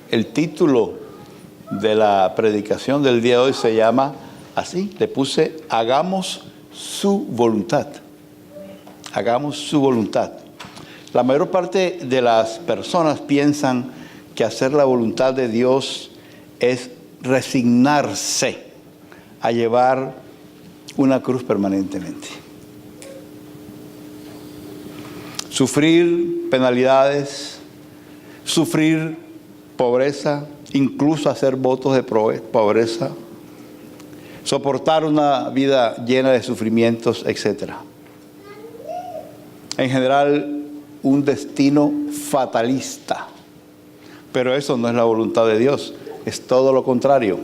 El título de la predicación del día de hoy se llama así, le puse hagamos su voluntad. Hagamos su voluntad. La mayor parte de las personas piensan que hacer la voluntad de Dios es resignarse a llevar una cruz permanentemente. Sufrir penalidades, sufrir pobreza, incluso hacer votos de pobreza, soportar una vida llena de sufrimientos, etc. En general, un destino fatalista. Pero eso no es la voluntad de Dios, es todo lo contrario.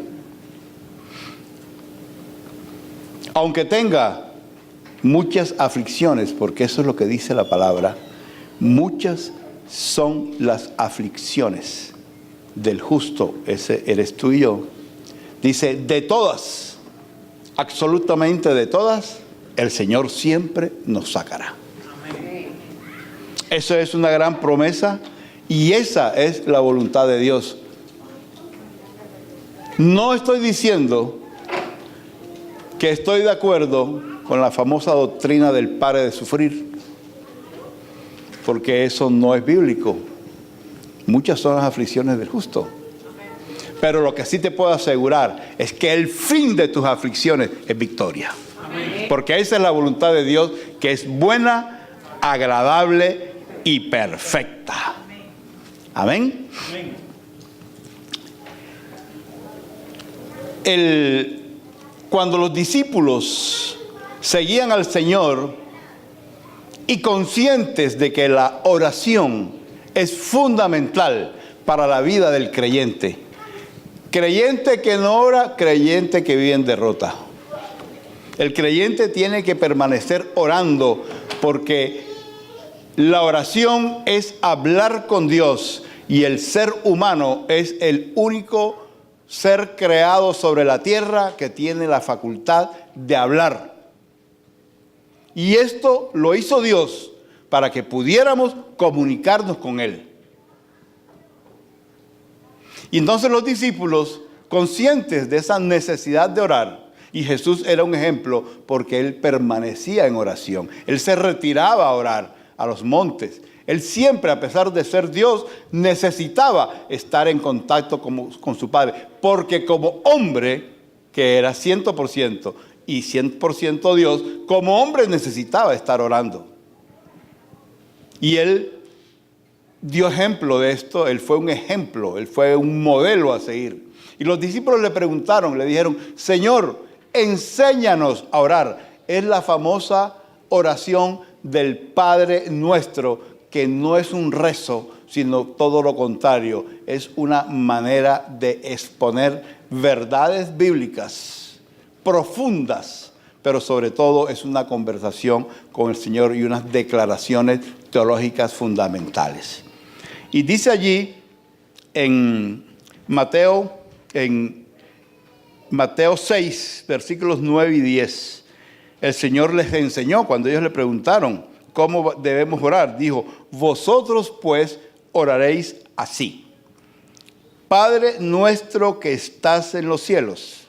Aunque tenga muchas aflicciones, porque eso es lo que dice la palabra, muchas son las aflicciones del justo, ese eres tú y yo. Dice, de todas, absolutamente de todas, el Señor siempre nos sacará. Amén. Eso es una gran promesa y esa es la voluntad de Dios. No estoy diciendo que estoy de acuerdo con la famosa doctrina del pare de sufrir, porque eso no es bíblico. Muchas son las aflicciones del justo. Pero lo que sí te puedo asegurar es que el fin de tus aflicciones es victoria. Amén. Porque esa es la voluntad de Dios, que es buena, agradable y perfecta. Amén. Amén. Cuando los discípulos seguían al Señor y conscientes de que la oración es fundamental para la vida del creyente. Creyente que no ora, creyente que vive en derrota. El creyente tiene que permanecer orando porque la oración es hablar con Dios y el ser humano es el único ser creado sobre la tierra que tiene la facultad de hablar. Y esto lo hizo Dios para que pudiéramos comunicarnos con Él. Y entonces los discípulos, conscientes de esa necesidad de orar, y Jesús era un ejemplo porque Él permanecía en oración. Él se retiraba a orar a los montes. Él siempre, a pesar de ser Dios, necesitaba estar en contacto con su Padre. Porque como hombre, que era 100% y 100% Dios, como hombre necesitaba estar orando. Y Él dio ejemplo de esto, Él fue un ejemplo, Él fue un modelo a seguir. Y los discípulos le preguntaron, le dijeron, Señor, enséñanos a orar. Es la famosa oración del Padre Nuestro, que no es un rezo, sino todo lo contrario. Es una manera de exponer verdades bíblicas profundas, pero sobre todo es una conversación con el Señor y unas declaraciones teológicas fundamentales. Y dice allí en Mateo 6, versículos 9 y 10, el Señor les enseñó cuando ellos le preguntaron cómo debemos orar. Dijo, vosotros pues oraréis así. Padre nuestro que estás en los cielos,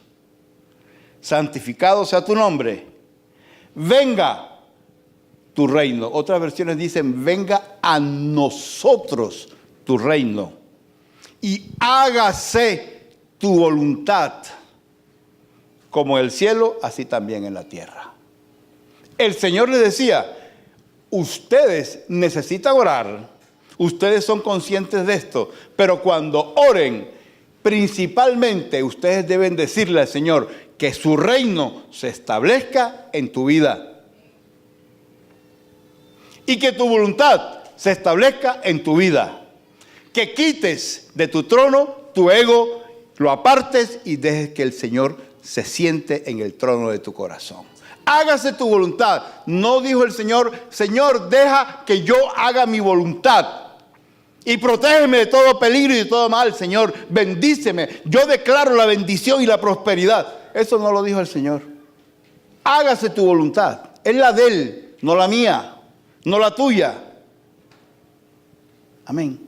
santificado sea tu nombre. Venga tu reino. Otras versiones dicen, venga a nosotros tu reino. Y hágase tu voluntad, como en el cielo, así también en la tierra. El Señor les decía, ustedes necesitan orar, ustedes son conscientes de esto, pero cuando oren, principalmente ustedes deben decirle al Señor que su reino se establezca en tu vida y que tu voluntad se establezca en tu vida. Que quites de tu trono tu ego, lo apartes y dejes que el Señor se siente en el trono de tu corazón. Hágase tu voluntad. No dijo el Señor, Señor, deja que yo haga mi voluntad y protégeme de todo peligro y de todo mal. Señor, bendíceme. Yo declaro la bendición y la prosperidad. Eso no lo dijo el Señor. Hágase tu voluntad. Es la de Él, no la mía, no la tuya. Amén.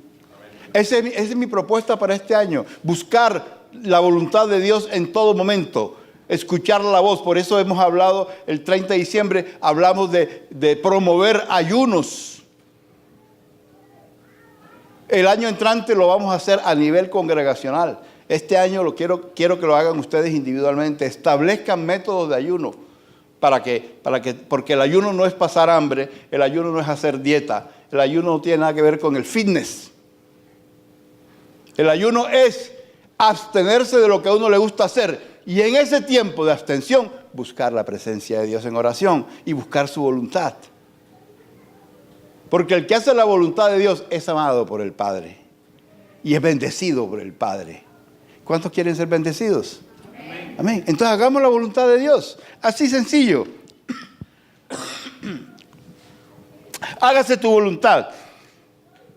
Esa es mi propuesta para este año. Buscar la voluntad de Dios en todo momento. Escuchar la voz. Por eso hemos hablado, el 30 de diciembre, hablamos de promover ayunos. El año entrante lo vamos a hacer a nivel congregacional. Este año quiero que lo hagan ustedes individualmente. Establezcan métodos de ayuno. Porque el ayuno no es pasar hambre, el ayuno no es hacer dieta, el ayuno no tiene nada que ver con el fitness. El ayuno es abstenerse de lo que a uno le gusta hacer y en ese tiempo de abstención buscar la presencia de Dios en oración y buscar su voluntad. Porque el que hace la voluntad de Dios es amado por el Padre y es bendecido por el Padre. ¿Cuántos quieren ser bendecidos? Amén. Entonces hagamos la voluntad de Dios. Así sencillo. Hágase tu voluntad.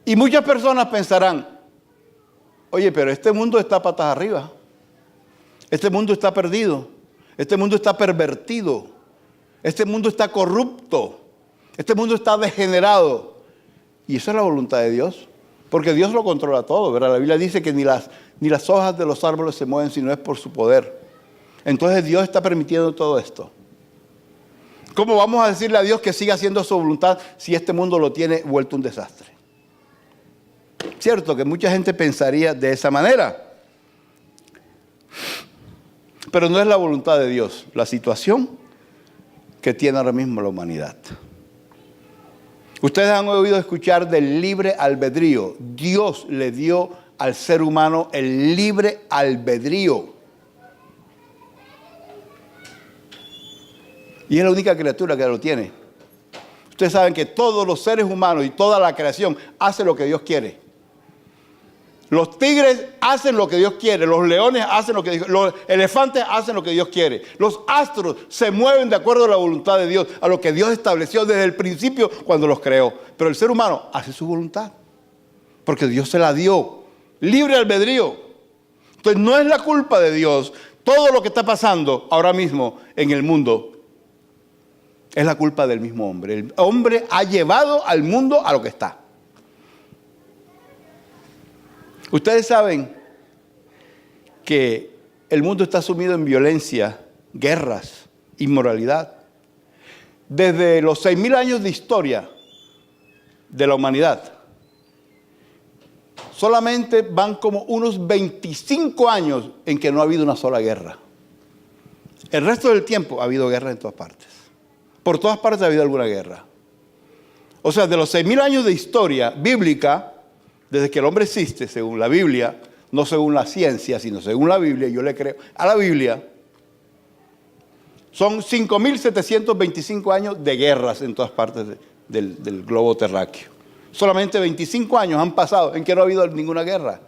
Y muchas personas pensarán, oye, pero este mundo está patas arriba. Este mundo está perdido. Este mundo está pervertido. Este mundo está corrupto. Este mundo está degenerado. Y esa es la voluntad de Dios. Porque Dios lo controla todo, ¿verdad? La Biblia dice que ni las hojas de los árboles se mueven si no es por su poder. Entonces Dios está permitiendo todo esto. ¿Cómo vamos a decirle a Dios que siga haciendo su voluntad si este mundo lo tiene vuelto un desastre? Cierto que mucha gente pensaría de esa manera. Pero no es la voluntad de Dios la situación que tiene ahora mismo la humanidad. Ustedes han oído escuchar del libre albedrío. Dios le dio al ser humano el libre albedrío. Y es la única criatura que lo tiene. Ustedes saben que todos los seres humanos y toda la creación hace lo que Dios quiere. Los tigres hacen lo que Dios quiere, los leones hacen lo que Dios quiere, los elefantes hacen lo que Dios quiere. Los astros se mueven de acuerdo a la voluntad de Dios, a lo que Dios estableció desde el principio cuando los creó. Pero el ser humano hace su voluntad, porque Dios se la dio, libre albedrío. Entonces no es la culpa de Dios todo lo que está pasando ahora mismo en el mundo. Es la culpa del mismo hombre. El hombre ha llevado al mundo a lo que está. Ustedes saben que el mundo está sumido en violencia, guerras, inmoralidad. Desde los 6.000 años de historia de la humanidad, solamente van como unos 25 años en que no ha habido una sola guerra. El resto del tiempo ha habido guerra en todas partes. Por todas partes ha habido alguna guerra. O sea, de los 6.000 años de historia bíblica, desde que el hombre existe, según la Biblia, no según la ciencia, sino según la Biblia, yo le creo a la Biblia, son 5.725 años de guerras en todas partes del globo terráqueo. Solamente 25 años han pasado en que no ha habido ninguna guerra.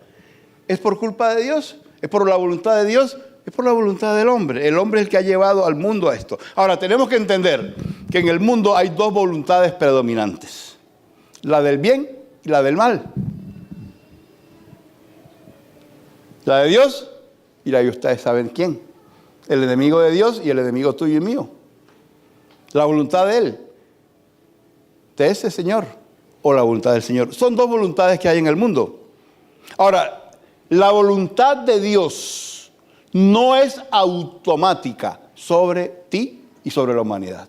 ¿Es por culpa de Dios? ¿Es por la voluntad de Dios? Es por la voluntad del hombre. El hombre es el que ha llevado al mundo a esto. Ahora, tenemos que entender que en el mundo hay dos voluntades predominantes. La del bien y la del mal. La de Dios y la de ustedes saben quién. El enemigo de Dios y el enemigo tuyo y mío. La voluntad de Él, de ese Señor, o la voluntad del Señor. Son dos voluntades que hay en el mundo. Ahora, la voluntad de Dios no es automática sobre ti y sobre la humanidad.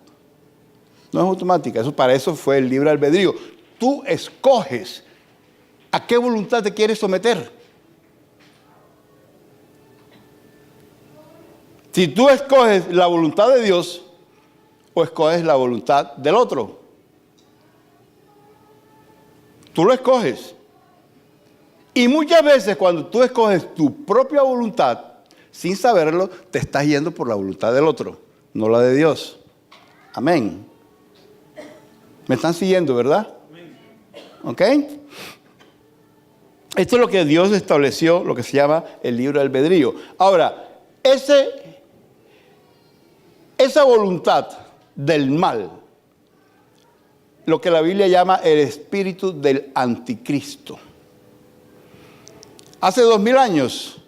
No es automática. Para eso fue el libre albedrío. Tú escoges a qué voluntad te quieres someter. Si tú escoges la voluntad de Dios o escoges la voluntad del otro. Tú lo escoges. Y muchas veces cuando tú escoges tu propia voluntad, sin saberlo, te estás yendo por la voluntad del otro, no la de Dios. Amén. ¿Me están siguiendo, verdad? ¿Ok? Esto es lo que Dios estableció, lo que se llama el libre albedrío. Ahora, esa voluntad del mal, lo que la Biblia llama el espíritu del anticristo. Hace 2000 años,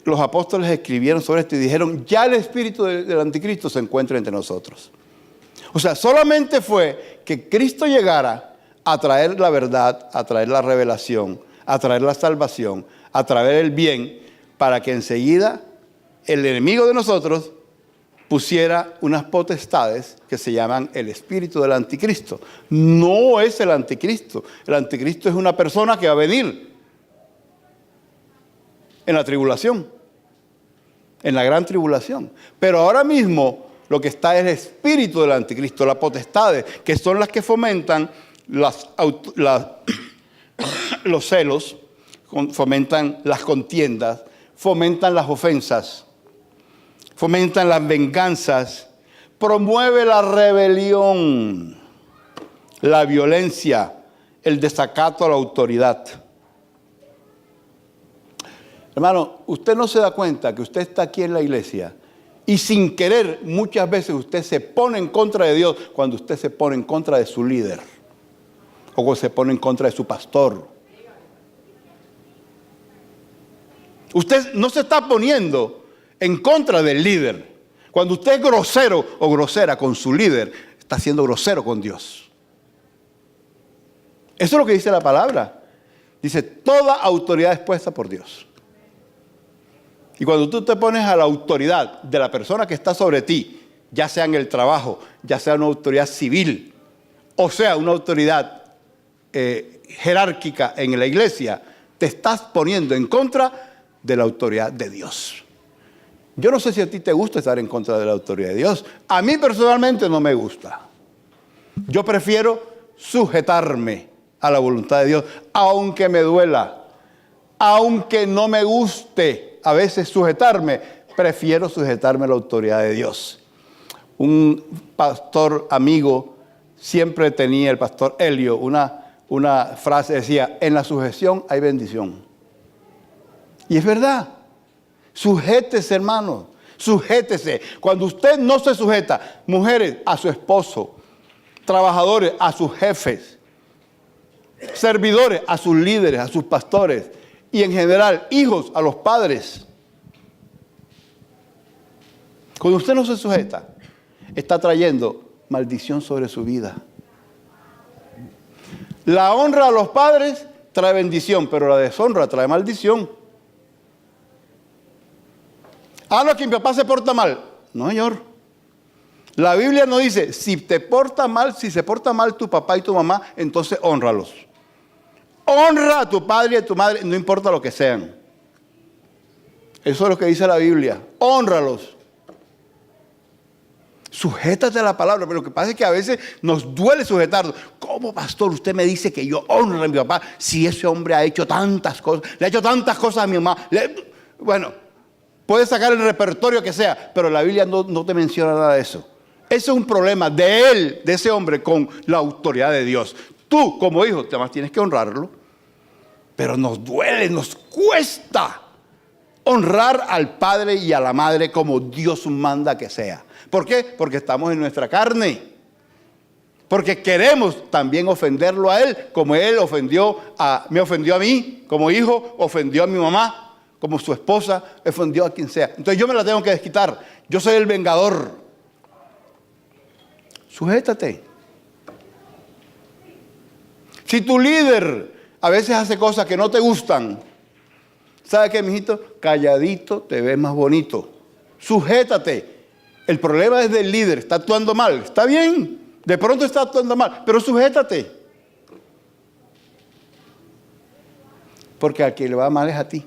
los apóstoles escribieron sobre esto y dijeron, ya el espíritu del anticristo se encuentra entre nosotros. O sea, solamente fue que Cristo llegara a traer la verdad, a traer la revelación, a traer la salvación, a traer el bien, para que enseguida el enemigo de nosotros pusiera unas potestades que se llaman el espíritu del anticristo. No es el anticristo. El anticristo es una persona que va a venir en la tribulación, en la gran tribulación. Pero ahora mismo lo que está es el espíritu del anticristo, las potestades, que son las que fomentan los celos, fomentan las contiendas, fomentan las ofensas, fomentan las venganzas, promueve la rebelión, la violencia, el desacato a la autoridad. Hermano, usted no se da cuenta que usted está aquí en la iglesia y sin querer muchas veces usted se pone en contra de Dios cuando usted se pone en contra de su líder o cuando se pone en contra de su pastor. Usted no se está poniendo en contra del líder. Cuando usted es grosero o grosera con su líder, está siendo grosero con Dios. Eso es lo que dice la palabra. Dice, toda autoridad es puesta por Dios. Y cuando tú te pones a la autoridad de la persona que está sobre ti, ya sea en el trabajo, ya sea una autoridad civil, o sea una autoridad jerárquica en la iglesia, te estás poniendo en contra de la autoridad de Dios. Yo no sé si a ti te gusta estar en contra de la autoridad de Dios. A mí personalmente no me gusta. Yo prefiero sujetarme a la voluntad de Dios, aunque me duela, aunque no me guste a veces sujetarme, prefiero sujetarme a la autoridad de Dios. Un pastor amigo siempre tenía, el pastor Helio, una frase, decía, en la sujeción hay bendición. Y es verdad. Sujétese, hermano, sujétese. Cuando usted no se sujeta, mujeres, a su esposo, trabajadores, a sus jefes, servidores, a sus líderes, a sus pastores, y en general, hijos, a los padres. Cuando usted no se sujeta, está trayendo maldición sobre su vida. La honra a los padres trae bendición, pero la deshonra trae maldición. Ah, no, que mi papá se porta mal. No, señor. La Biblia no dice, si se porta mal tu papá y tu mamá, entonces hónralos. Honra a tu padre y a tu madre, no importa lo que sean. Eso es lo que dice la Biblia. Hónralos. Sujétate a la palabra, pero lo que pasa es que a veces nos duele sujetarnos. ¿Cómo, pastor, usted me dice que yo honro a mi papá si ese hombre ha hecho tantas cosas, le ha hecho tantas cosas a mi mamá? Bueno, puedes sacar el repertorio que sea, pero la Biblia no te menciona nada de eso. Ese es un problema de él, de ese hombre, con la autoridad de Dios. Tú, como hijo, además tienes que honrarlo. Pero nos duele, nos cuesta honrar al padre y a la madre como Dios manda que sea. ¿Por qué? Porque estamos en nuestra carne. Porque queremos también ofenderlo a él, como él me ofendió a mí, como hijo, ofendió a mi mamá, como su esposa, ofendió a quien sea. Entonces yo me la tengo que desquitar. Yo soy el vengador. Sujétate. Si tu líder a veces hace cosas que no te gustan, ¿sabe qué, mijito? Calladito te ves más bonito. Sujétate. El problema es del líder. Está actuando mal. Está bien. De pronto está actuando mal. Pero sujétate. Porque al que le va mal es a ti.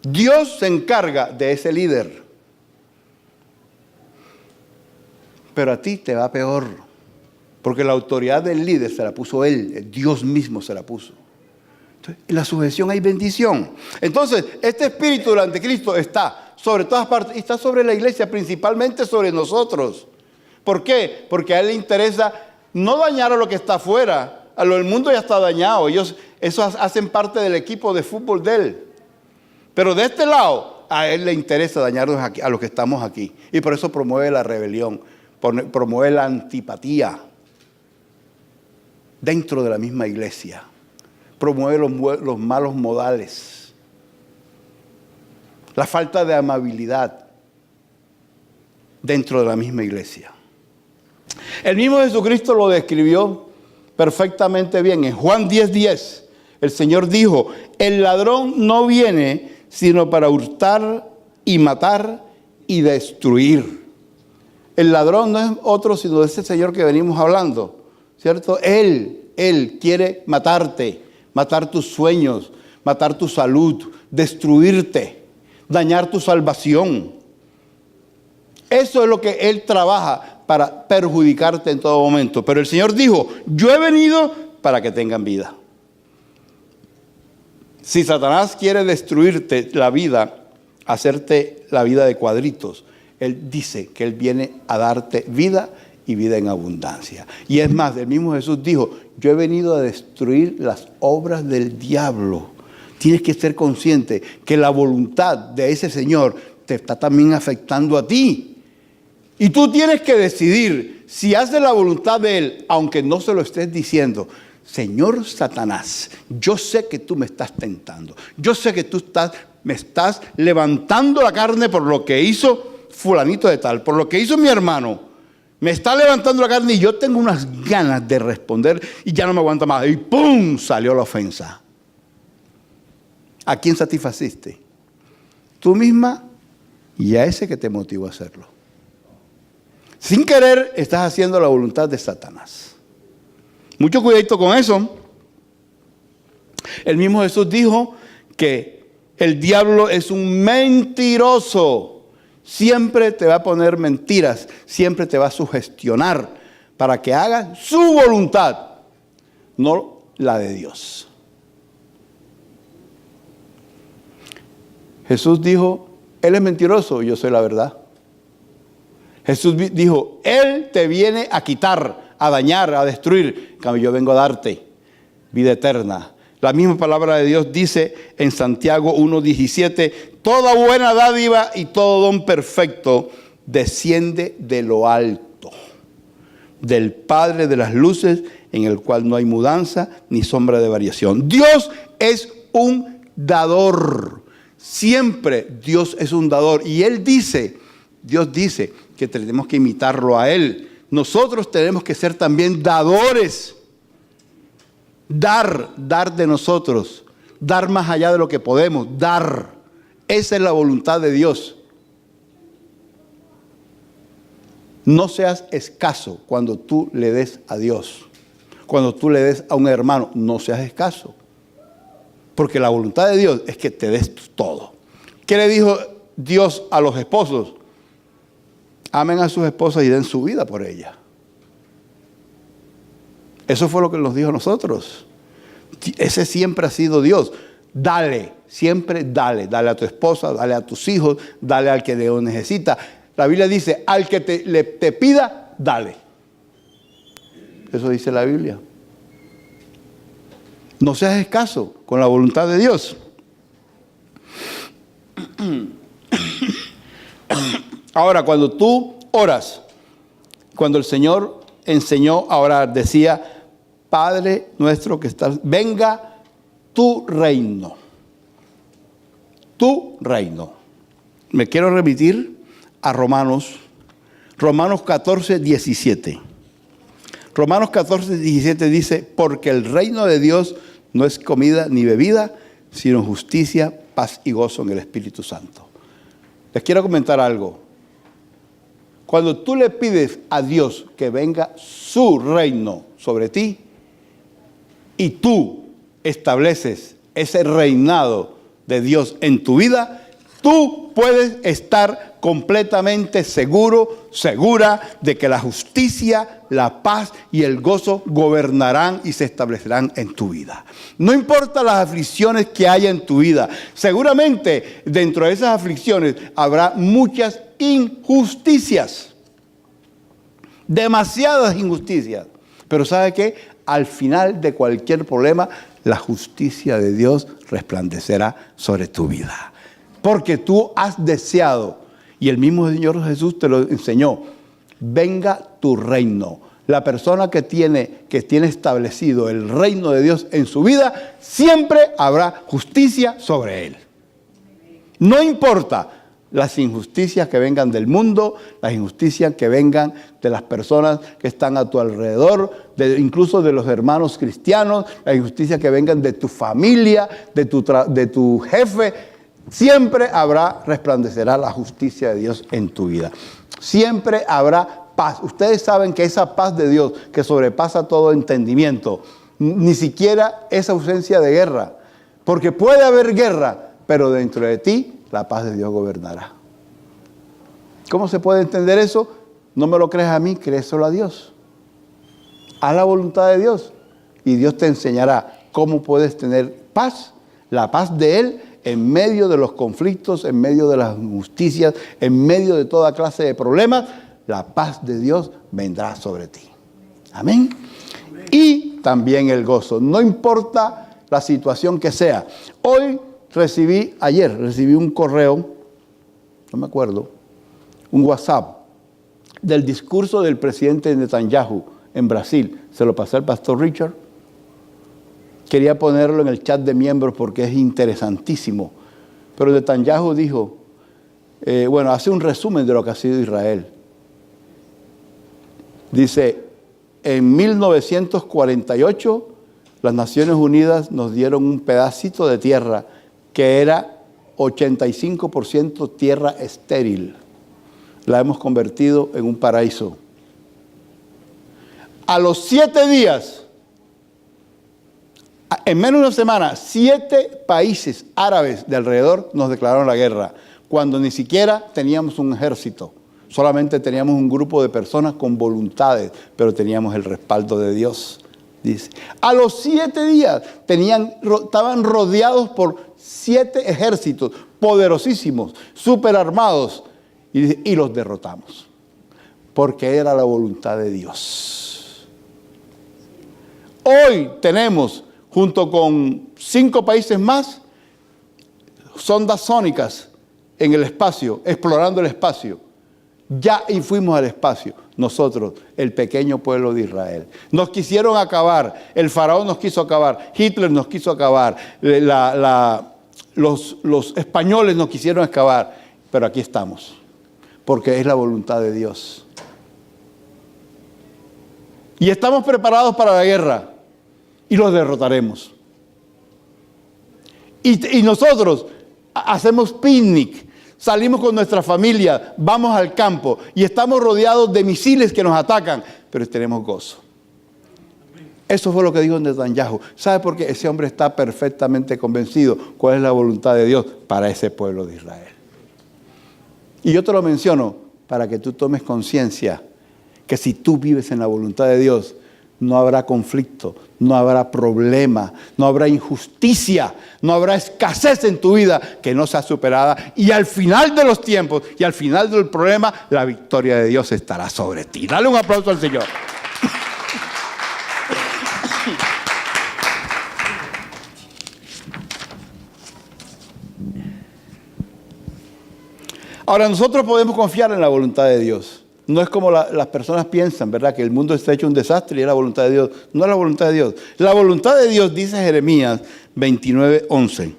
Dios se encarga de ese líder. Pero a ti te va peor. Porque la autoridad del líder se la puso él. Dios mismo se la puso. Entonces, en la sujeción hay bendición. Entonces, este espíritu del anticristo está sobre todas partes. Y está sobre la iglesia, principalmente sobre nosotros. ¿Por qué? Porque a él le interesa no dañar a lo que está afuera. A lo del mundo ya está dañado. Esos hacen parte del equipo de fútbol de él. Pero de este lado, a él le interesa dañarnos aquí, a los que estamos aquí. Y por eso promueve la rebelión, promueve la antipatía dentro de la misma iglesia. Promueve los malos modales, la falta de amabilidad dentro de la misma iglesia. El mismo Jesucristo lo describió perfectamente bien. En Juan 10:10, El Señor dijo, el ladrón no viene sino para hurtar y matar y destruir. El ladrón no es otro sino ese Señor que venimos hablando, ¿cierto? Él quiere matarte, matar tus sueños, matar tu salud, destruirte, dañar tu salvación. Eso es lo que Él trabaja para perjudicarte en todo momento. Pero el Señor dijo, yo he venido para que tengan vida. Si Satanás quiere destruirte la vida, hacerte la vida de cuadritos, Él dice que Él viene a darte vida y vida en abundancia. Y es más, el mismo Jesús dijo, yo he venido a destruir las obras del diablo. Tienes que ser consciente que la voluntad de ese Señor te está también afectando a ti. Y tú tienes que decidir si haces la voluntad de Él, aunque no se lo estés diciendo. Señor Satanás, yo sé que tú me estás tentando. Yo sé que tú me estás levantando la carne por lo que hizo fulanito de tal, por lo que hizo mi hermano. Me está levantando la carne y yo tengo unas ganas de responder y ya no me aguanta más. Y ¡pum! Salió la ofensa. ¿A quién satisfaciste? Tú misma y a ese que te motivó a hacerlo. Sin querer estás haciendo la voluntad de Satanás. Mucho cuidadito con eso. El mismo Jesús dijo que el diablo es un mentiroso. Siempre te va a poner mentiras, siempre te va a sugestionar para que hagas su voluntad, no la de Dios. Jesús dijo, Él es mentiroso, yo soy la verdad. Jesús dijo, Él te viene a quitar, a dañar, a destruir. En cambio, yo vengo a darte vida eterna. La misma palabra de Dios dice en Santiago 1:17, toda buena dádiva y todo don perfecto desciende de lo alto, del Padre de las luces, en el cual no hay mudanza ni sombra de variación. Dios es un dador. Siempre Dios es un dador. Y Dios dice que tenemos que imitarlo a Él. Nosotros tenemos que ser también dadores. Dar de nosotros. Dar más allá de lo que podemos. Dar. Esa es la voluntad de Dios. No seas escaso cuando tú le des a Dios. Cuando tú le des a un hermano, no seas escaso. Porque la voluntad de Dios es que te des todo. ¿Qué le dijo Dios a los esposos? Amen a sus esposas y den su vida por ellas. Eso fue lo que nos dijo a nosotros. Ese siempre ha sido Dios. Dale, siempre dale. Dale a tu esposa, dale a tus hijos, dale al que lo necesita. La Biblia dice, al que te pida, dale. Eso dice la Biblia. No seas escaso con la voluntad de Dios. Ahora, cuando tú oras, cuando el Señor enseñó a orar, decía, Padre nuestro que estás, venga tu reino. Tu reino. Me quiero remitir a Romanos 14, 17. Romanos 14, 17 dice, porque el reino de Dios no es comida ni bebida, sino justicia, paz y gozo en el Espíritu Santo. Les quiero comentar algo. Cuando tú le pides a Dios que venga su reino sobre ti y tú estableces ese reinado de Dios en tu vida, tú puedes estar completamente seguro, segura de que la justicia, la paz y el gozo gobernarán y se establecerán en tu vida. No importa las aflicciones que haya en tu vida, seguramente dentro de esas aflicciones habrá muchas injusticias, demasiadas injusticias. Pero ¿sabe qué? Al final de cualquier problema, la justicia de Dios resplandecerá sobre tu vida. Porque tú has deseado, y el mismo Señor Jesús te lo enseñó, venga tu reino. La persona que tiene establecido el reino de Dios en su vida, siempre habrá justicia sobre él. No importa las injusticias que vengan del mundo, las injusticias que vengan de las personas que están a tu alrededor, incluso de los hermanos cristianos, las injusticias que vengan de tu familia, de tu jefe. Siempre resplandecerá la justicia de Dios en tu vida. Siempre habrá paz. Ustedes saben que esa paz de Dios que sobrepasa todo entendimiento, ni siquiera es ausencia de guerra. Porque puede haber guerra, pero dentro de ti la paz de Dios gobernará. ¿Cómo se puede entender eso? No me lo crees a mí, créeselo a Dios. Haz la voluntad de Dios y Dios te enseñará cómo puedes tener paz, la paz de Él en medio de los conflictos, en medio de las injusticias, en medio de toda clase de problemas. La paz de Dios vendrá sobre ti. Amén. Y también el gozo. No importa la situación que sea. Ayer recibí un correo, no me acuerdo, un WhatsApp del discurso del presidente Netanyahu en Brasil. Se lo pasé al pastor Richard. Quería ponerlo en el chat de miembros porque es interesantísimo. Pero Netanyahu dijo, hace un resumen de lo que ha sido Israel. Dice, en 1948 las Naciones Unidas nos dieron un pedacito de tierra que era 85% tierra estéril. La hemos convertido en un paraíso. A los 7 días, en menos de una semana, 7 países árabes de alrededor nos declararon la guerra, cuando ni siquiera teníamos un ejército. Solamente teníamos un grupo de personas con voluntades, pero teníamos el respaldo de Dios. Dice, a los 7 días estaban rodeados por 7 ejércitos poderosísimos, superarmados, y los derrotamos. Porque era la voluntad de Dios. Hoy tenemos, junto con 5 países más, sondas sónicas en el espacio, explorando el espacio. Ya fuimos al espacio, nosotros, el pequeño pueblo de Israel. Nos quisieron acabar, el faraón nos quiso acabar, Hitler nos quiso acabar, los españoles nos quisieron acabar, pero aquí estamos, porque es la voluntad de Dios. Y estamos preparados para la guerra y los derrotaremos. Y nosotros hacemos picnic. Salimos con nuestra familia, vamos al campo y estamos rodeados de misiles que nos atacan, pero tenemos gozo. Eso fue lo que dijo Netanyahu. ¿Sabe por qué? Ese hombre está perfectamente convencido cuál es la voluntad de Dios para ese pueblo de Israel. Y yo te lo menciono para que tú tomes conciencia que si tú vives en la voluntad de Dios, no habrá conflicto, no habrá problema, no habrá injusticia, no habrá escasez en tu vida que no sea superada. Y al final de los tiempos y al final del problema, la victoria de Dios estará sobre ti. Dale un aplauso al Señor. Ahora, nosotros podemos confiar en la voluntad de Dios. No es como las personas piensan, ¿verdad? Que el mundo está hecho un desastre y es la voluntad de Dios. No es la voluntad de Dios. La voluntad de Dios, dice Jeremías 29:11.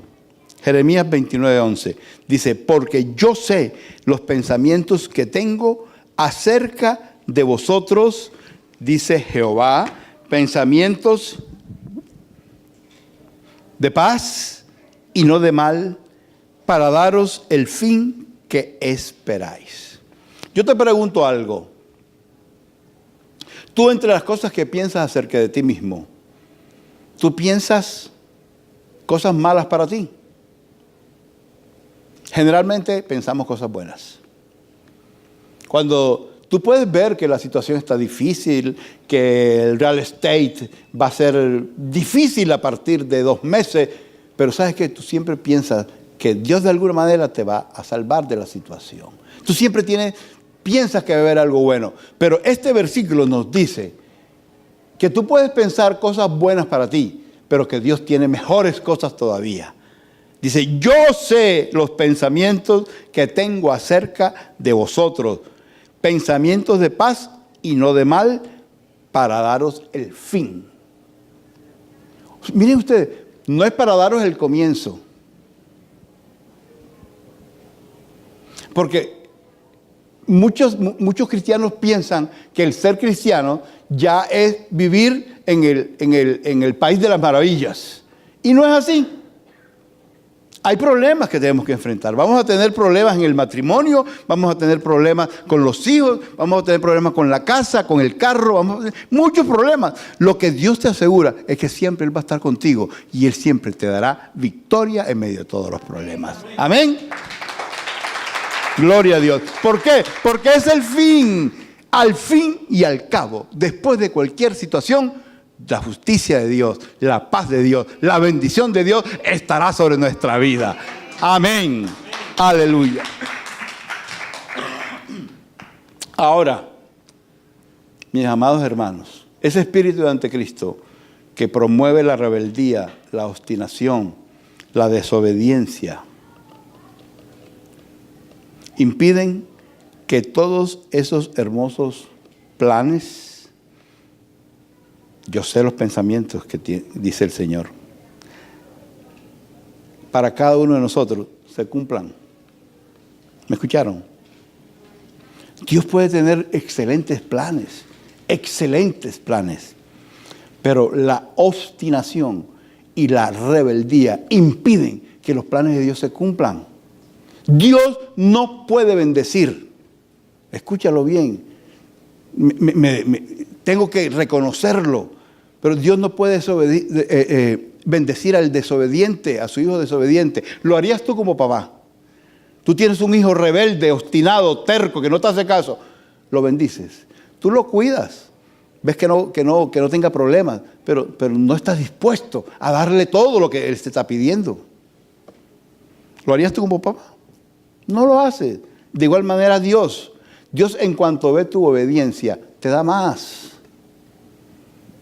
Jeremías 29:11. Dice, porque yo sé los pensamientos que tengo acerca de vosotros, dice Jehová, pensamientos de paz y no de mal, para daros el fin que esperáis. Yo te pregunto algo. Tú, entre las cosas que piensas acerca de ti mismo, ¿tú piensas cosas malas para ti? Generalmente pensamos cosas buenas. Cuando tú puedes ver que la situación está difícil, que el real estate va a ser difícil a partir de 2 meses, pero sabes que tú siempre piensas que Dios de alguna manera te va a salvar de la situación. Tú siempre piensas que va a haber algo bueno. Pero este versículo nos dice que tú puedes pensar cosas buenas para ti, pero que Dios tiene mejores cosas todavía. Dice, yo sé los pensamientos que tengo acerca de vosotros, pensamientos de paz y no de mal, para daros el fin. Miren ustedes, no es para daros el comienzo. Porque muchos cristianos piensan que el ser cristiano ya es vivir en el país de las maravillas. Y no es así. Hay problemas que tenemos que enfrentar. Vamos a tener problemas en el matrimonio, vamos a tener problemas con los hijos, vamos a tener problemas con la casa, con el carro, vamos a tener muchos problemas. Lo que Dios te asegura es que siempre Él va a estar contigo y Él siempre te dará victoria en medio de todos los problemas. Amén. Gloria a Dios. ¿Por qué? Porque es el fin. Al fin y al cabo, después de cualquier situación, la justicia de Dios, la paz de Dios, la bendición de Dios estará sobre nuestra vida. Amén. Aleluya. Ahora, mis amados hermanos, ese espíritu de anticristo que promueve la rebeldía, la obstinación, la desobediencia, impiden que todos esos hermosos planes, yo sé los pensamientos que dice el Señor, para cada uno de nosotros se cumplan. ¿Me escucharon? Dios puede tener excelentes planes, pero la obstinación y la rebeldía impiden que los planes de Dios se cumplan. Dios no puede bendecir. Escúchalo bien. Tengo que reconocerlo. Pero Dios no puede bendecir al desobediente, a su hijo desobediente. Lo harías tú como papá. Tú tienes un hijo rebelde, obstinado, terco, que no te hace caso. Lo bendices. Tú lo cuidas. Ves que no tenga problemas, pero no estás dispuesto a darle todo lo que Él te está pidiendo. ¿Lo harías tú como papá? No lo haces. De igual manera Dios en cuanto ve tu obediencia, te da más.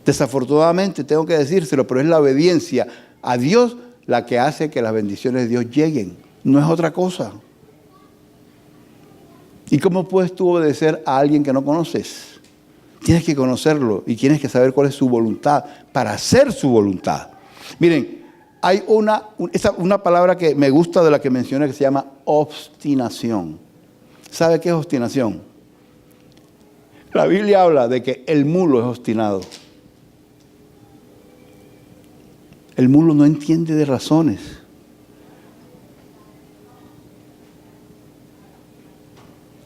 Desafortunadamente tengo que decírselo, pero es la obediencia a Dios la que hace que las bendiciones de Dios lleguen. No es otra cosa. ¿Y cómo puedes tú obedecer a alguien que no conoces? Tienes que conocerlo y tienes que saber cuál es su voluntad para hacer su voluntad. Miren, hay una palabra que me gusta de la que mencioné que se llama obstinación. ¿Sabe qué es obstinación? La Biblia habla de que el mulo es obstinado. El mulo no entiende de razones.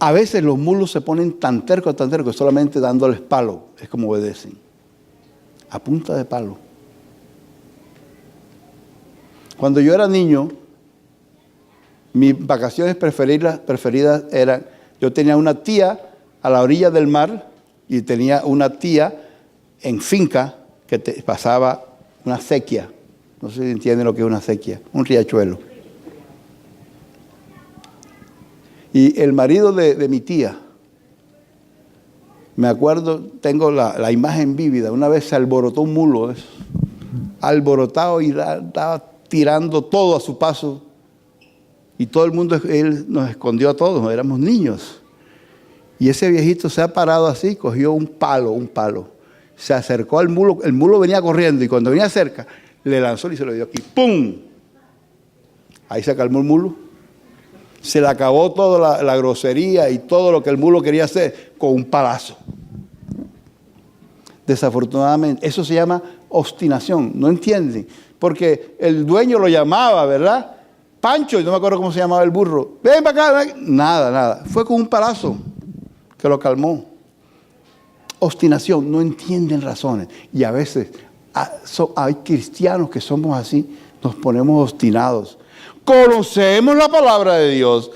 A veces los mulos se ponen tan tercos, solamente dándoles palo, es como obedecen. A punta de palo. Cuando yo era niño, mis vacaciones preferidas eran, yo tenía una tía a la orilla del mar y tenía una tía en finca que pasaba una sequía. No sé si entienden lo que es una sequía, un riachuelo. Y el marido de mi tía, me acuerdo, tengo la imagen vívida, una vez se alborotó un mulo, alborotado y estaba tirando todo a su paso. Y todo el mundo, él nos escondió a todos, éramos niños. Y ese viejito se ha parado así, cogió un palo. Se acercó al mulo, el mulo venía corriendo y cuando venía cerca, le lanzó y se lo dio aquí. ¡Pum! Ahí se calmó el mulo. Se le acabó toda la grosería y todo lo que el mulo quería hacer con un palazo. Desafortunadamente, eso se llama obstinación. ¿No entienden? Porque el dueño lo llamaba, ¿verdad? Pancho, no me acuerdo cómo se llamaba el burro. Ven para acá. Ven. Nada. Fue con un palazo que lo calmó. Obstinación, no entienden razones. Y a veces hay cristianos que somos así, nos ponemos obstinados. Conocemos la palabra de Dios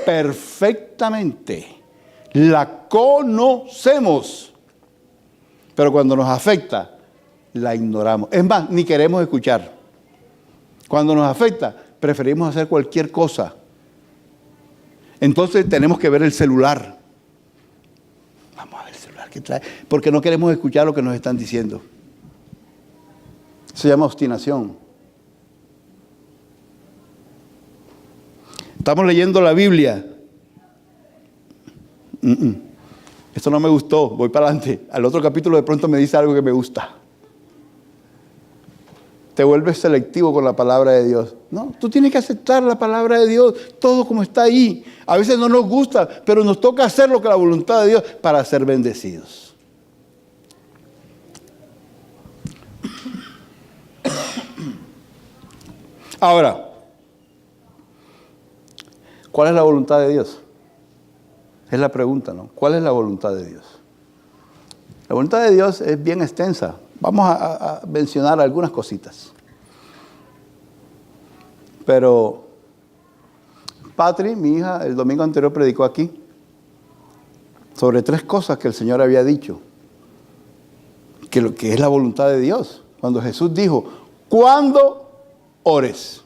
perfectamente. La conocemos. Pero cuando nos afecta, la ignoramos. Es más, ni queremos escuchar. Cuando nos afecta, preferimos hacer cualquier cosa. Entonces tenemos que ver el celular. Vamos a ver el celular que trae. Porque no queremos escuchar lo que nos están diciendo. Se llama obstinación. Estamos leyendo la Biblia. Esto no me gustó, voy para adelante. Al otro capítulo de pronto me dice algo que me gusta. te vuelves selectivo con la palabra de Dios. No, tú tienes que aceptar la palabra de Dios, todo como está ahí. A veces no nos gusta, pero nos toca hacer lo que la voluntad de Dios para ser bendecidos. Ahora, ¿cuál es la voluntad de Dios? Es la pregunta, ¿no? ¿Cuál es la voluntad de Dios? La voluntad de Dios es bien extensa. Vamos a mencionar algunas cositas. Pero Patri, mi hija, el domingo anterior predicó aquí sobre 3 cosas que el Señor había dicho, que lo que es la voluntad de Dios. Cuando Jesús dijo, cuando ores.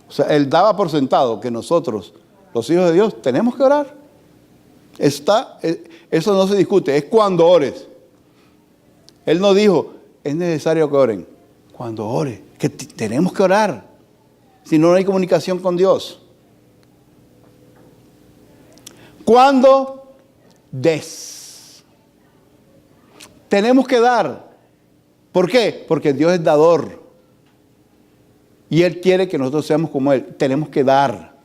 O sea, Él daba por sentado que nosotros, los hijos de Dios, tenemos que orar. Eso no se discute, es cuando ores. Él no dijo, es necesario que oren. Cuando ore, que tenemos que orar. Si no, no hay comunicación con Dios. Cuando des. Tenemos que dar. ¿Por qué? Porque Dios es dador. Y Él quiere que nosotros seamos como Él. Tenemos que dar.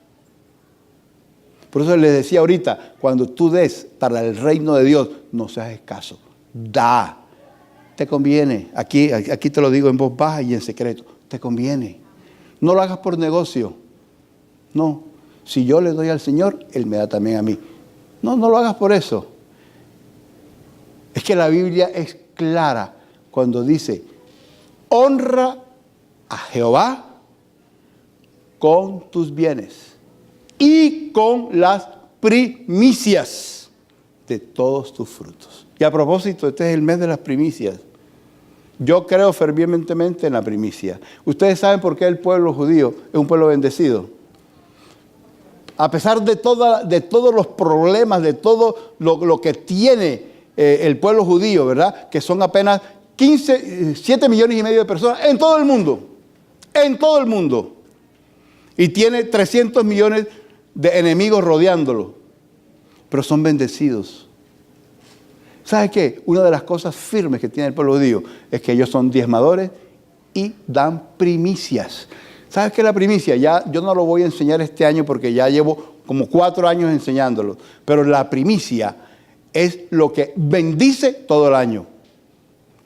Por eso les decía ahorita, cuando tú des para el reino de Dios, no seas escaso. Da. Te conviene. Aquí te lo digo en voz baja y en secreto. Te conviene. No lo hagas por negocio. No. Si yo le doy al Señor, Él me da también a mí. No lo hagas por eso. Es que la Biblia es clara cuando dice, honra a Jehová con tus bienes y con las primicias de todos tus frutos. Y a propósito, este es el mes de las primicias. Yo creo fervientemente en la primicia. Ustedes saben por qué el pueblo judío es un pueblo bendecido. A pesar de todos los problemas, de todo lo que tiene el pueblo judío, ¿verdad? Que son apenas 7 millones y medio de personas en todo el mundo. En todo el mundo. Y tiene 300 millones de enemigos rodeándolo. Pero son bendecidos. ¿Sabe qué? Una de las cosas firmes que tiene el pueblo judío es que ellos son diezmadores y dan primicias. ¿Sabes qué es la primicia? Yo no lo voy a enseñar este año porque ya llevo como 4 años enseñándolo. Pero la primicia es lo que bendice todo el año.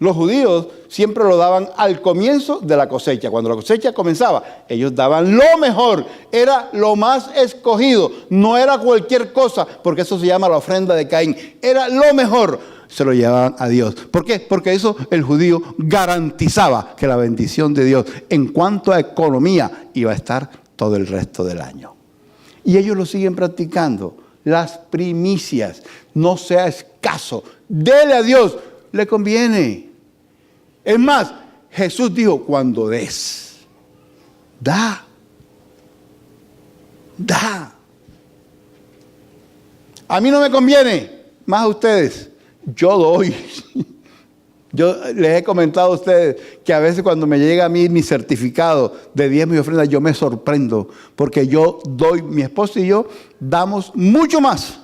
Los judíos siempre lo daban al comienzo de la cosecha. Cuando la cosecha comenzaba, ellos daban lo mejor. Era lo más escogido. No era cualquier cosa, porque eso se llama la ofrenda de Caín. Era lo mejor. Se lo llevaban a Dios. ¿Por qué? Porque eso el judío garantizaba que la bendición de Dios en cuanto a economía iba a estar todo el resto del año. Y ellos lo siguen practicando. Las primicias. No sea escaso. Dele a Dios. Le conviene. Es más, Jesús dijo, cuando des, da. A mí no me conviene, más a ustedes. Yo doy. Yo les he comentado a ustedes que a veces cuando me llega a mí mi certificado de diezmo y ofrenda, yo me sorprendo. Porque yo doy, mi esposo y yo damos mucho más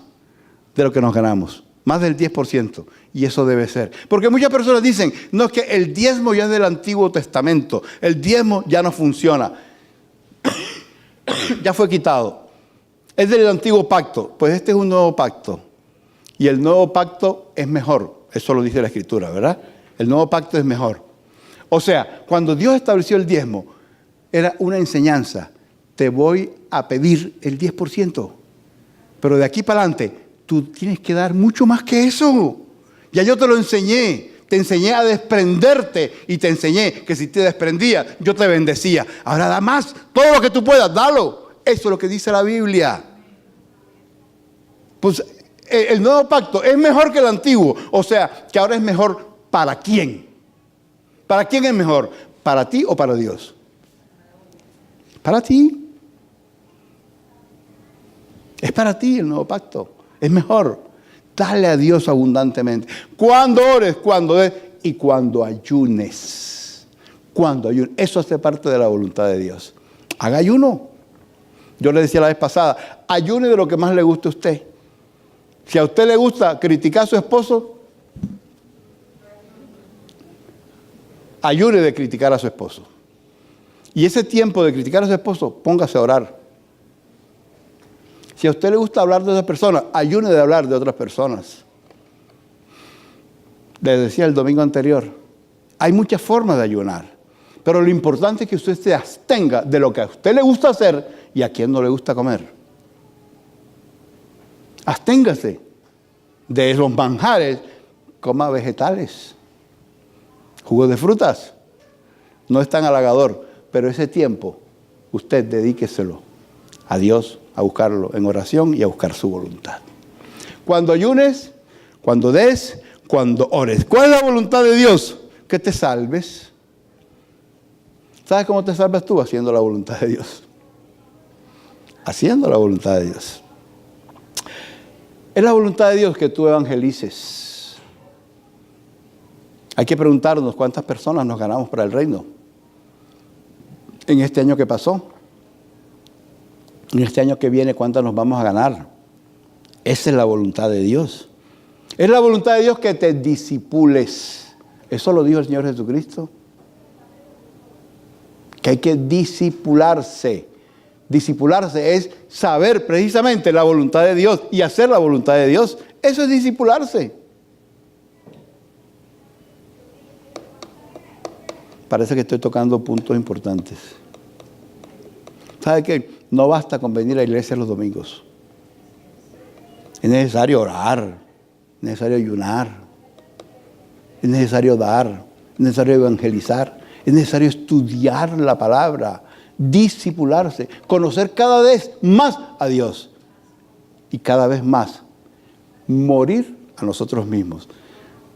de lo que nos ganamos. Más del 10%. Y eso debe ser. Porque muchas personas dicen, no, es que el diezmo ya es del Antiguo Testamento. El diezmo ya no funciona. Ya fue quitado. Es del Antiguo Pacto. Pues este es un nuevo pacto. Y el nuevo pacto es mejor. Eso lo dice la Escritura, ¿verdad? El nuevo pacto es mejor. O sea, cuando Dios estableció el diezmo, era una enseñanza. Te voy a pedir el 10%. Pero de aquí para adelante, tú tienes que dar mucho más que eso. Ya yo te lo enseñé. Te enseñé a desprenderte y te enseñé que si te desprendías, yo te bendecía. Ahora da más. Todo lo que tú puedas, dalo. Eso es lo que dice la Biblia. Pues el nuevo pacto es mejor que el antiguo. O sea, que ahora es mejor ¿para quién? ¿Para quién es mejor? ¿Para ti o para Dios? Para ti. Es para ti el nuevo pacto. Es mejor. Dale a Dios abundantemente. Cuando ores, cuando des y cuando ayunes. Cuando ayunes. Eso hace parte de la voluntad de Dios. Haga ayuno. Yo le decía la vez pasada, ayune de lo que más le guste a usted. Si a usted le gusta criticar a su esposo, ayune de criticar a su esposo. Y ese tiempo de criticar a su esposo, póngase a orar. Si a usted le gusta hablar de otras personas, ayune de hablar de otras personas. Les decía el domingo anterior, hay muchas formas de ayunar, pero lo importante es que usted se abstenga de lo que a usted le gusta hacer y a quien no le gusta comer. Absténgase de los manjares, coma vegetales, jugos de frutas. No es tan halagador, pero ese tiempo usted dedíqueselo a Dios, a buscarlo en oración y a buscar su voluntad. Cuando ayunes, cuando des, cuando ores. ¿Cuál es la voluntad de Dios? Que te salves. ¿Sabes cómo te salvas tú? Haciendo la voluntad de Dios. Haciendo la voluntad de Dios. Es la voluntad de Dios que tú evangelices. Hay que preguntarnos cuántas personas nos ganamos para el reino. En este año que pasó. En este año que viene, ¿cuántas nos vamos a ganar? Esa es la voluntad de Dios. Es la voluntad de Dios que te disipules. Eso lo dijo el Señor Jesucristo. Que hay que disipularse. Disipularse es saber precisamente la voluntad de Dios y hacer la voluntad de Dios. Eso es disipularse. Parece que estoy tocando puntos importantes. ¿Sabe qué? No basta con venir a la iglesia los domingos. Es necesario orar, es necesario ayunar, es necesario dar, es necesario evangelizar, es necesario estudiar la palabra, disipularse, conocer cada vez más a Dios y cada vez más morir a nosotros mismos.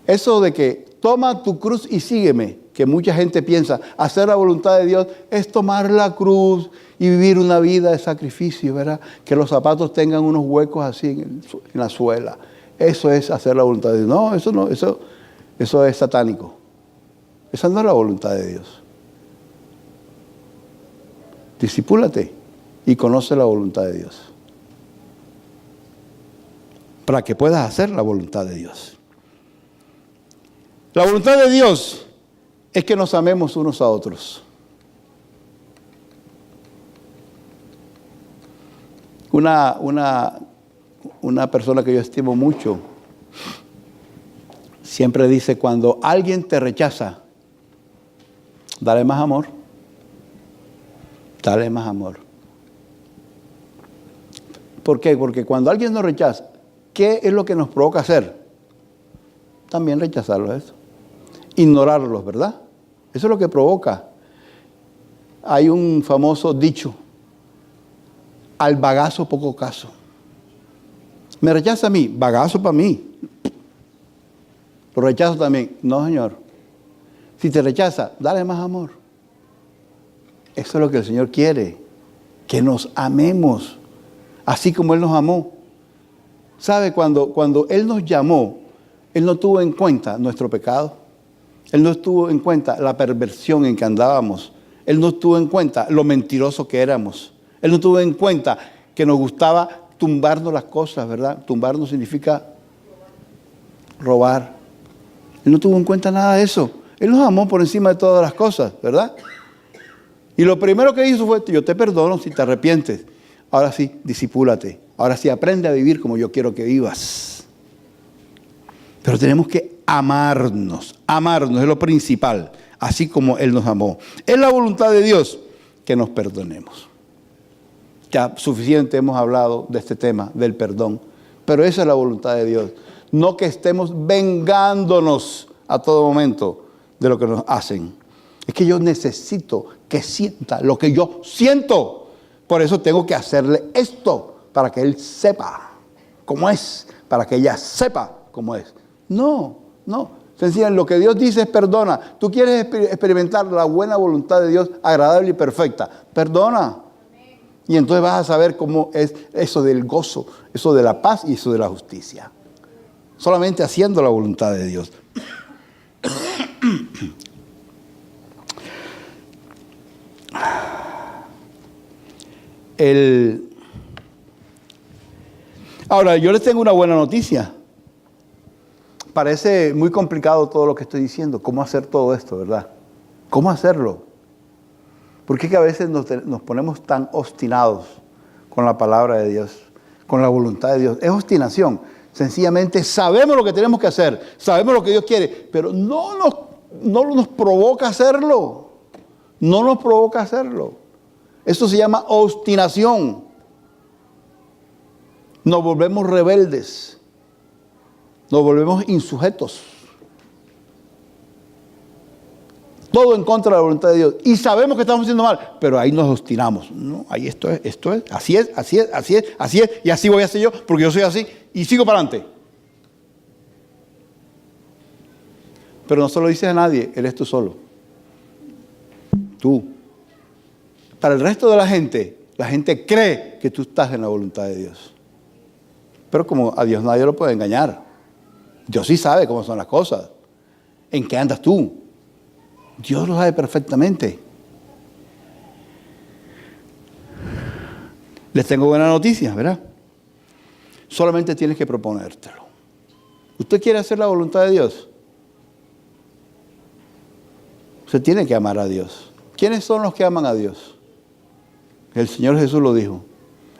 Eso de que toma tu cruz y sígueme, que mucha gente piensa, hacer la voluntad de Dios es tomar la cruz y vivir una vida de sacrificio, ¿verdad? Que los zapatos tengan unos huecos así en la suela. Eso es hacer la voluntad de Dios. No, eso es satánico. Esa no es la voluntad de Dios. Discípulate y conoce la voluntad de Dios. Para que puedas hacer la voluntad de Dios. La voluntad de Dios es que nos amemos unos a otros. Una persona que yo estimo mucho siempre dice, cuando alguien te rechaza, dale más amor. Dale más amor. ¿Por qué? Porque cuando alguien nos rechaza, ¿qué es lo que nos provoca hacer? También rechazarlo eso. Ignorarlos, ¿verdad? Eso es lo que provoca. Hay un famoso dicho, al bagazo poco caso. Me rechaza a mí, bagazo para mí. Lo rechazo también. No, Señor. Si te rechaza, dale más amor. Eso es lo que el Señor quiere, que nos amemos, así como Él nos amó. ¿Sabe? Cuando Él nos llamó, Él no tuvo en cuenta nuestro pecado. Él no tuvo en cuenta la perversión en que andábamos. Él no tuvo en cuenta lo mentiroso que éramos. Él no tuvo en cuenta que nos gustaba tumbarnos las cosas, ¿verdad? Tumbarnos significa robar. Él no tuvo en cuenta nada de eso. Él nos amó por encima de todas las cosas, ¿verdad? Y lo primero que hizo fue, yo te perdono si te arrepientes. Ahora sí, discípulate. Ahora sí, aprende a vivir como yo quiero que vivas. Pero tenemos que amarnos es lo principal, así como Él nos amó. Es la voluntad de Dios que nos perdonemos. Ya suficiente hemos hablado de este tema, del perdón, pero esa es la voluntad de Dios. No que estemos vengándonos a todo momento de lo que nos hacen. Es que yo necesito que sienta lo que yo siento. Por eso tengo que hacerle esto, para que él sepa cómo es, para que ella sepa cómo es. No. Sencillamente, lo que Dios dice es perdona. Tú quieres experimentar la buena voluntad de Dios, agradable y perfecta. Perdona. Y entonces vas a saber cómo es eso del gozo, eso de la paz y eso de la justicia. Solamente haciendo la voluntad de Dios. Ahora, yo les tengo una buena noticia. Parece muy complicado todo lo que estoy diciendo, cómo hacer todo esto, ¿verdad? ¿Cómo hacerlo? ¿Por qué que a veces nos ponemos tan obstinados con la palabra de Dios, con la voluntad de Dios? Es obstinación. Sencillamente sabemos lo que tenemos que hacer, sabemos lo que Dios quiere, pero no nos provoca hacerlo. No nos provoca hacerlo. Eso se llama obstinación. Nos volvemos rebeldes. Nos volvemos insujetos. Todo en contra de la voluntad de Dios. Y sabemos que estamos haciendo mal, pero ahí nos obstinamos. No, ahí esto es, así es, y así voy a hacer yo, porque yo soy así, y sigo para adelante. Pero no se lo dices a nadie, eres tú solo. Tú. Para el resto de la gente cree que tú estás en la voluntad de Dios. Pero como a Dios nadie lo puede engañar. Dios sí sabe cómo son las cosas. ¿En qué andas tú? Dios lo sabe perfectamente. Les tengo buena noticia, ¿verdad? Solamente tienes que proponértelo. ¿Usted quiere hacer la voluntad de Dios? Usted tiene que amar a Dios. ¿Quiénes son los que aman a Dios? El Señor Jesús lo dijo.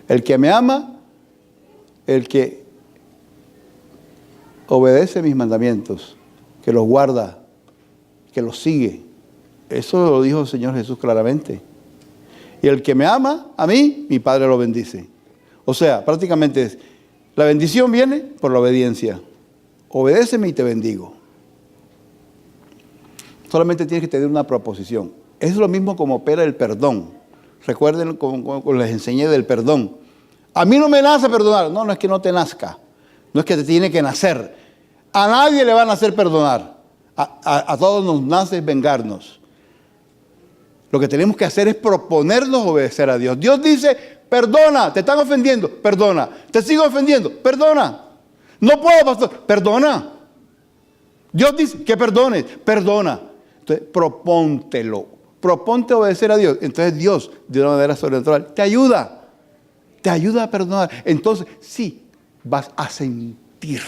El que me ama, el que obedece mis mandamientos, que los guarda, que los sigue. Eso lo dijo el Señor Jesús claramente. Y el que me ama, a mí, mi Padre lo bendice. O sea, prácticamente la bendición viene por la obediencia. Obedéceme y te bendigo. Solamente tienes que tener una proposición. Es lo mismo como opera el perdón. Recuerden como les enseñé del perdón. A mí no me nace perdonar. No es que no te nazca. No es que te tiene que nacer. A nadie le va a nacer perdonar. A todos nos nace vengarnos. Lo que tenemos que hacer es proponernos obedecer a Dios. Dios dice, perdona, te están ofendiendo, perdona. Te sigo ofendiendo, perdona. No puedo, pastor, perdona. Dios dice que perdones, perdona. Entonces, propóntelo. Proponte obedecer a Dios. Entonces Dios, de una manera sobrenatural, te ayuda. Te ayuda a perdonar. Entonces, sí, vas a sentir.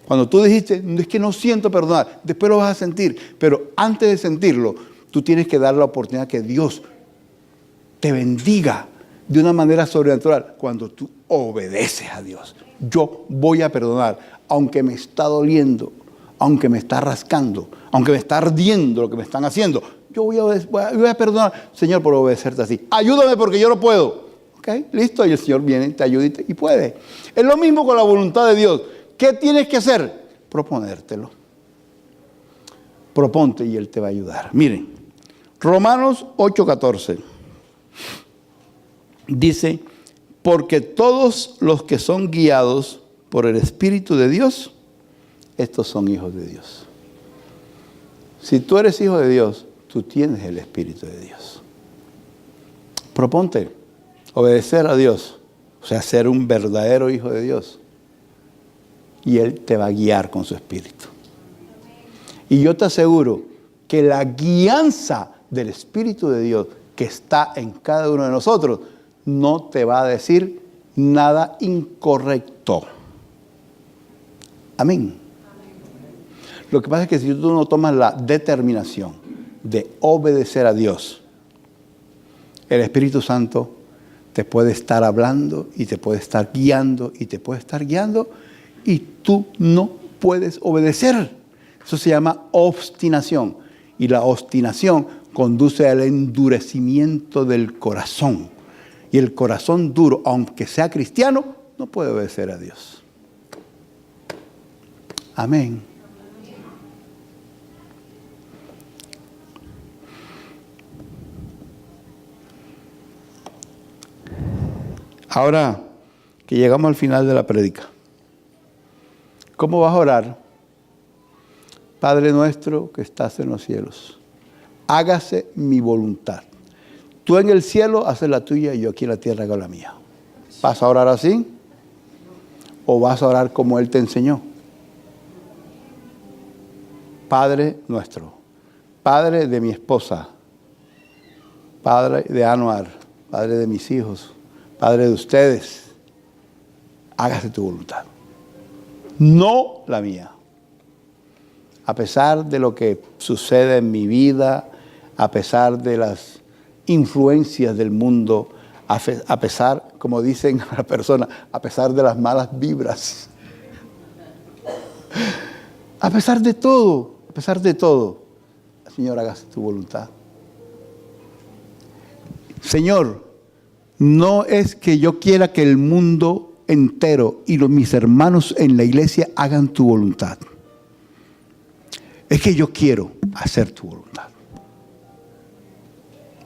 Cuando tú dijiste, es que no siento perdonar, después lo vas a sentir. Pero antes de sentirlo, tú tienes que dar la oportunidad que Dios te bendiga de una manera sobrenatural cuando tú obedeces a Dios. Yo voy a perdonar, aunque me está doliendo, aunque me está rascando, aunque me está ardiendo lo que me están haciendo. Yo voy a perdonar, Señor, por obedecerte así. Ayúdame porque yo no puedo. ¿Ok? Listo, y el Señor viene, te ayuda y puede. Es lo mismo con la voluntad de Dios. ¿Qué tienes que hacer? Proponértelo. Proponte y Él te va a ayudar. Miren, Romanos 8:14 dice, porque todos los que son guiados por el Espíritu de Dios, estos son hijos de Dios. Si tú eres hijo de Dios, tú tienes el Espíritu de Dios. Proponte obedecer a Dios, o sea, ser un verdadero hijo de Dios. Y Él te va a guiar con su Espíritu. Y yo te aseguro que la guianza del Espíritu de Dios que está en cada uno de nosotros no te va a decir nada incorrecto. Amén. Lo que pasa es que si tú no tomas la determinación de obedecer a Dios, el Espíritu Santo te puede estar hablando y te puede estar guiando y te puede estar guiando y tú no puedes obedecer. Eso se llama obstinación. Y la obstinación conduce al endurecimiento del corazón. Y el corazón duro, aunque sea cristiano, no puede obedecer a Dios. Amén. Ahora que llegamos al final de la prédica, ¿cómo vas a orar? Padre nuestro que estás en los cielos, hágase mi voluntad. Tú en el cielo haces la tuya y yo aquí en la tierra hago la mía. ¿Vas a orar así? ¿O vas a orar como Él te enseñó? Padre nuestro, Padre de mi esposa, Padre de Anuar, Padre de mis hijos, Padre de ustedes, hágase tu voluntad, no la mía. A pesar de lo que sucede en mi vida, a pesar de las influencias del mundo, a pesar, como dicen las personas, a pesar de las malas vibras. A pesar de todo, Señor, hágase tu voluntad. Señor, no es que yo quiera que el mundo entero y mis hermanos en la iglesia hagan tu voluntad. Es que yo quiero hacer tu voluntad.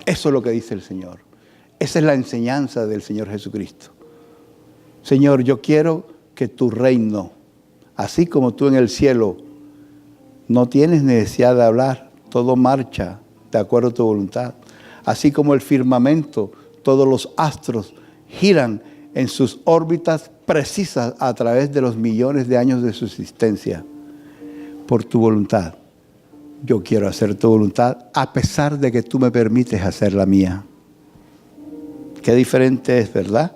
Eso es lo que dice el Señor. Esa es la enseñanza del Señor Jesucristo. Señor, yo quiero que tu reino, así como tú en el cielo, no tienes necesidad de hablar, todo marcha de acuerdo a tu voluntad. Así como el firmamento, todos los astros giran en sus órbitas precisas a través de los millones de años de su existencia. Por tu voluntad, yo quiero hacer tu voluntad a pesar de que tú me permites hacer la mía. Qué diferente es, ¿verdad?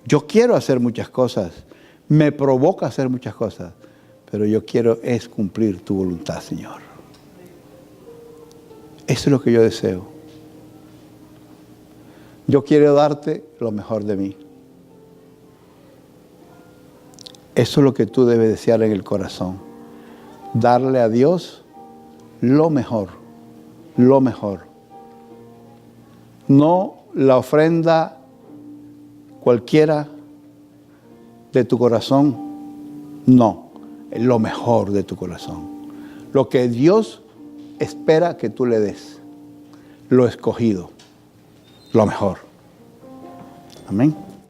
Yo quiero hacer muchas cosas, me provoca hacer muchas cosas, pero yo quiero es cumplir tu voluntad, Señor. Eso es lo que yo deseo. Yo quiero darte lo mejor de mí. Eso es lo que tú debes desear en el corazón. Darle a Dios lo mejor, lo mejor. No la ofrenda cualquiera de tu corazón, no, lo mejor de tu corazón. Lo que Dios espera que tú le des, lo escogido, lo mejor. Amén.